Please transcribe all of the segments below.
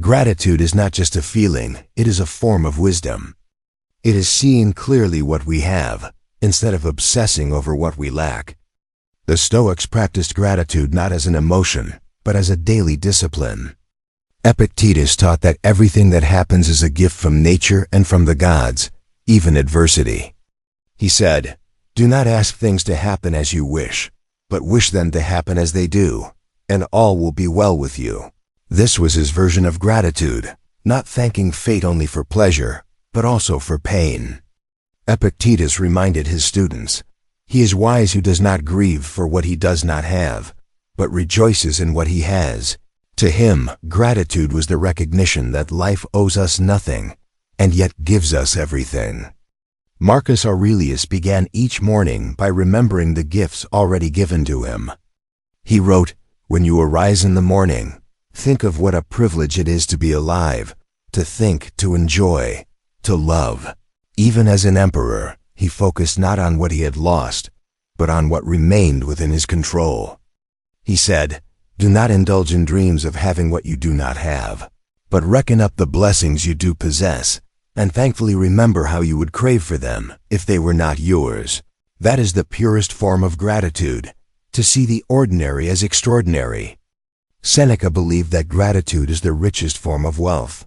Gratitude is not just a feeling, it is a form of wisdom. It is seeing clearly what we have, instead of obsessing over what we lack. The Stoics practiced gratitude not as an emotion, but as a daily discipline. Epictetus taught that everything that happens is a gift from nature and from the gods, even adversity. He said, "Do not ask things to happen as you wish, but wish them to happen as they do, and all will be well with you." This was his version of gratitude, not thanking fate only for pleasure, but also for pain. Epictetus reminded his students, "He is wise who does not grieve for what he does not have, but rejoices in what he has." To him, gratitude was the recognition that life owes us nothing, and yet gives us everything. Marcus Aurelius began each morning by remembering the gifts already given to him. He wrote, "When you arise in the morning, think of what a privilege it is to be alive, to think, to enjoy, to love." Even as an emperor, he focused not on what he had lost, but on what remained within his control. He said, "Do not indulge in dreams of having what you do not have, but reckon up the blessings you do possess, and thankfully remember how you would crave for them if they were not yours." That is the purest form of gratitude, to see the ordinary as extraordinary. Seneca believed that gratitude is the richest form of wealth.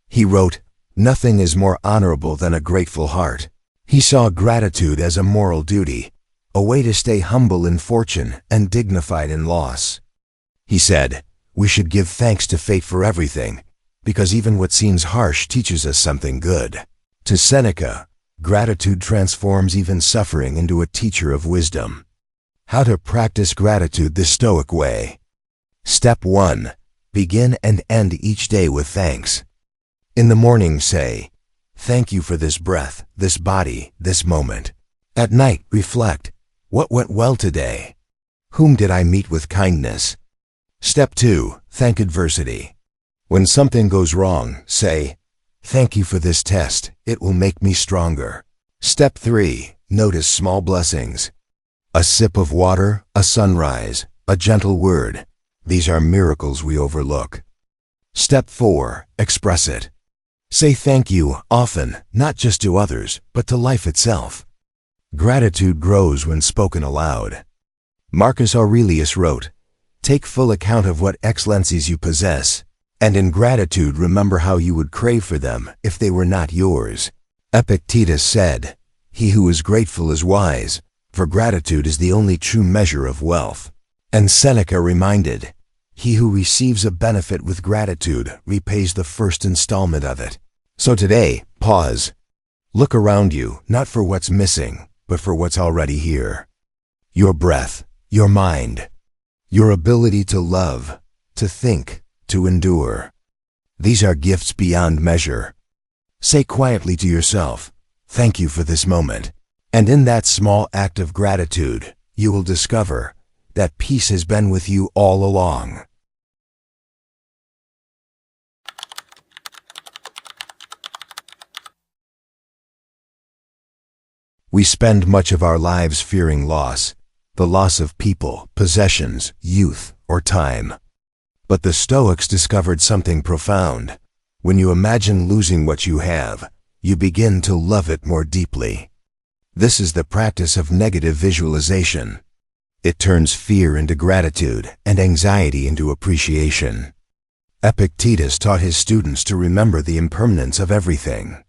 He wrote, "Nothing is more honorable than a grateful heart." He saw gratitude as a moral duty, a way to stay humble in fortune and dignified in loss. He said, "We should give thanks to fate for everything, because even what seems harsh teaches us something good." To Seneca, gratitude transforms even suffering into a teacher of wisdom. How to practice gratitude the Stoic way. Step 1. Begin and end each day with thanks. In the morning say, "Thank you for this breath, this body, this moment." At night reflect, "What went well today? Whom did I meet with kindness?" Step 2. Thank adversity. When something goes wrong, say, "Thank you for this test, it will make me stronger." Step 3. Notice small blessings. A sip of water, a sunrise, a gentle word. These are miracles we overlook. Step 4. Express it. Say thank you often, not just to others, but to life itself. Gratitude grows when spoken aloud. Marcus Aurelius wrote, "Take full account of what excellencies you possess, and in gratitude remember how you would crave for them if they were not yours." Epictetus said, "He who is grateful is wise, for gratitude is the only true measure of wealth." And Seneca reminded, "He who receives a benefit with gratitude repays the first installment of it." So today, pause. Look around you, not for what's missing, but for what's already here. Your breath, your mind, your ability to love, to think, to endure. These are gifts beyond measure. Say quietly to yourself, "Thank you for this moment." And in that small act of gratitude, you will discover that peace has been with you all along. We spend much of our lives fearing loss, the loss of people, possessions, youth, or time. But the Stoics discovered something profound. When you imagine losing what you have, you begin to love it more deeply. This is the practice of negative visualization. It turns fear into gratitude and anxiety into appreciation. Epictetus taught his students to remember the impermanence of everything.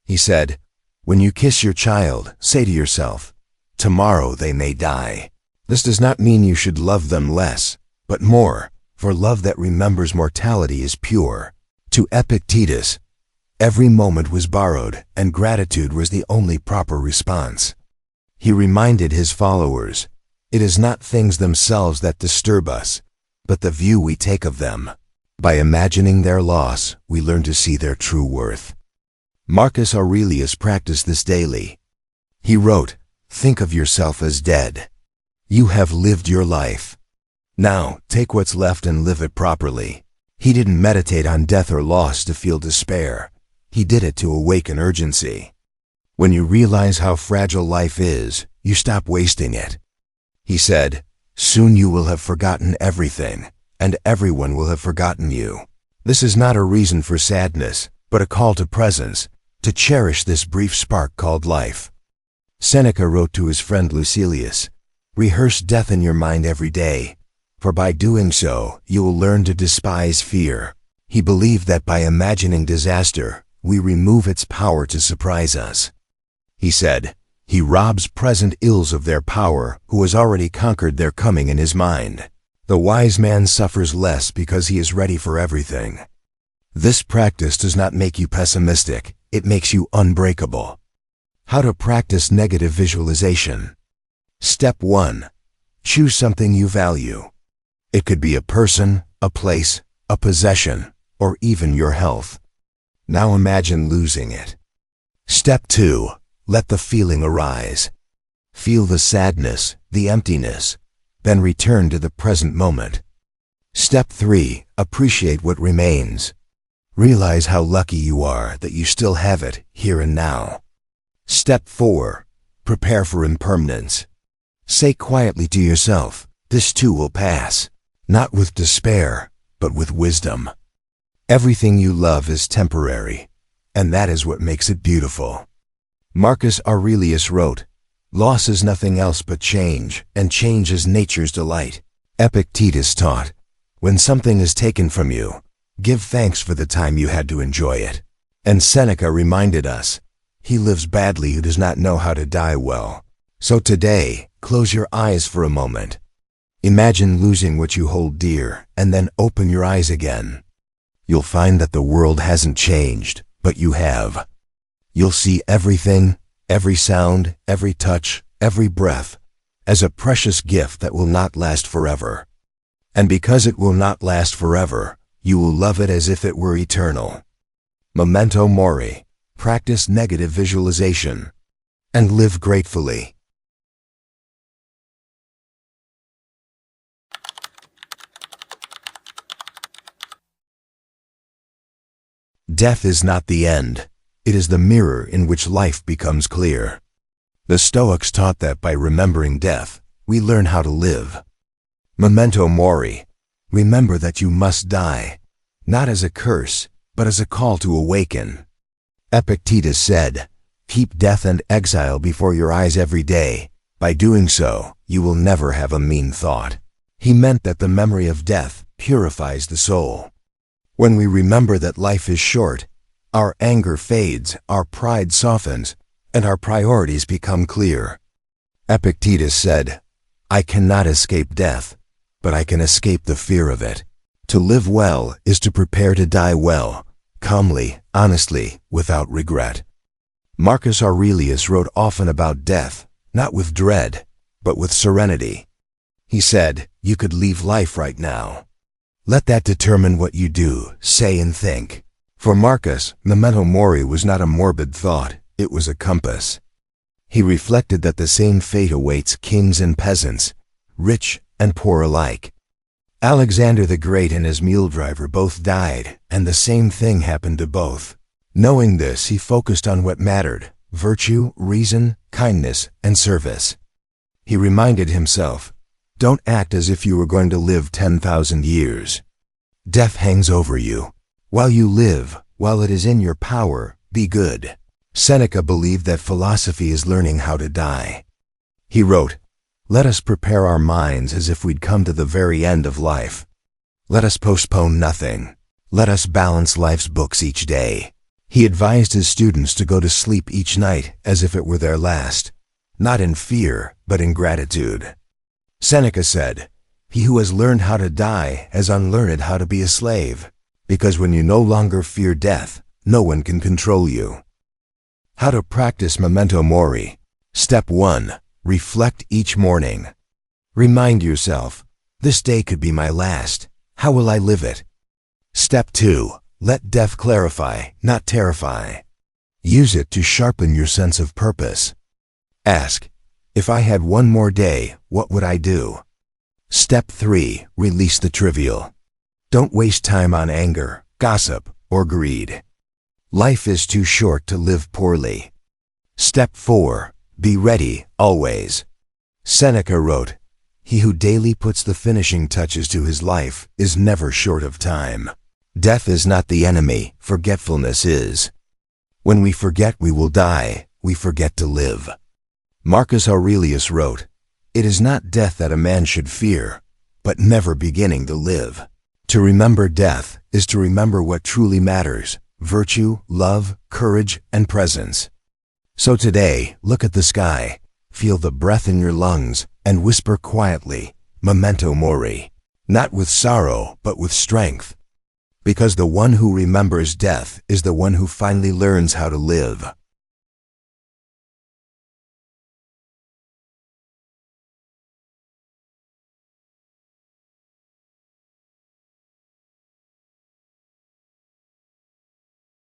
He said, "When you kiss your child, say to yourself, 'Tomorrow they may die.' This does not mean you should love them less, but more, for love that remembers mortality is pure." To Epictetus, every moment was borrowed, and gratitude was the only proper response. He reminded his followers, "It is not things themselves that disturb us, but the view we take of them. By imagining their loss, we learn to see their true worth." Marcus Aurelius practiced this daily. He wrote, "Think of yourself as dead. You have lived your life. Now, take what's left and live it properly." He didn't meditate on death or loss to feel despair. He did it to awaken urgency. When you realize how fragile life is, you stop wasting it. He said, "Soon you will have forgotten everything, and everyone will have forgotten you. This is not a reason for sadness, but a call to presence, to cherish this brief spark called life. Seneca wrote to his friend Lucilius, "Rehearse death in your mind every day, for by doing so, you will learn to despise fear." He believed that by imagining disaster, we remove its power to surprise us. He said, "He robs present ills of their power who has already conquered their coming in his mind. The wise man suffers less because he is ready for everything." This practice does not make you pessimistic, it makes you unbreakable. How to practice negative visualization. Step 1. Choose something you value. It could be a person, a place, a possession, or even your health. Now imagine losing it. Step 2. Let the feeling arise. Feel the sadness, the emptiness, then return to the present moment. Step 3. Appreciate what remains. Realize how lucky you are that you still have it here and now. Step 4. Prepare for impermanence. Say quietly to yourself, "This too will pass," not with despair, but with wisdom. Everything you love is temporary, and that is what makes it beautiful. Marcus Aurelius wrote, "Loss is nothing else but change, and change is nature's delight." Epictetus taught, "When something is taken from you, give thanks for the time you had to enjoy it." And Seneca reminded us, "He lives badly who does not know how to die well." So today, close your eyes for a moment. Imagine losing what you hold dear, and then open your eyes again. You'll find that the world hasn't changed, but you have. You'll see everything, every sound, every touch, every breath, as a precious gift that will not last forever. And because it will not last forever, you will love it as if it were eternal. Memento Mori. Practice negative visualization. And live gratefully. Death is not the end. It is the mirror in which life becomes clear. The Stoics taught that by remembering death, we learn how to live. Memento Mori. Remember that you must die, not as a curse, but as a call to awaken. Epictetus said, "Keep death and exile before your eyes every day. By doing so, you will never have a mean thought." He meant that the memory of death purifies the soul. When we remember that life is short, our anger fades, our pride softens, and our priorities become clear. Epictetus said, "I cannot escape death, but I can escape the fear of it." To live well is to prepare to die well, calmly, honestly, without regret. Marcus Aurelius wrote often about death, not with dread, but with serenity. He said, "You could leave life right now. Let that determine what you do, say, and think." For Marcus, Memento Mori was not a morbid thought, it was a compass. He reflected that the same fate awaits kings and peasants, rich and poor alike. Alexander the Great and his mule driver both died, and the same thing happened to both. Knowing this, he focused on what mattered: virtue, reason, kindness, and service. He reminded himself, "Don't act as if you were going to live 10,000 years. Death hangs over you. While you live, while it is in your power, be good." Seneca believed that philosophy is learning how to die. He wrote, "Let us prepare our minds as if we'd come to the very end of life. Let us postpone nothing. Let us balance life's books each day." He advised his students to go to sleep each night as if it were their last, not in fear, but in gratitude. Seneca said, "He who has learned how to die has unlearned how to be a slave, because when you no longer fear death, no one can control you." How to practice Memento Mori. Step 1. Reflect each morning. Remind yourself, "This day could be my last. How will I live it?" Step 2. Let death clarify, not terrify. Use it to sharpen your sense of purpose. Ask, "If I had one more day, what would I do?" Step 3. Release the trivial. Don't waste time on anger, gossip, or greed. Life is too short to live poorly. Step 4. Be ready, always. Seneca wrote, "He who daily puts the finishing touches to his life is never short of time." Death is not the enemy, forgetfulness is. When we forget we will die, we forget to live. Marcus Aurelius wrote, "It is not death that a man should fear, but never beginning to live." To remember death is to remember what truly matters: virtue, love, courage, and presence. So today, look at the sky, feel the breath in your lungs, and whisper quietly, "Memento Mori," not with sorrow, but with strength. Because the one who remembers death is the one who finally learns how to live.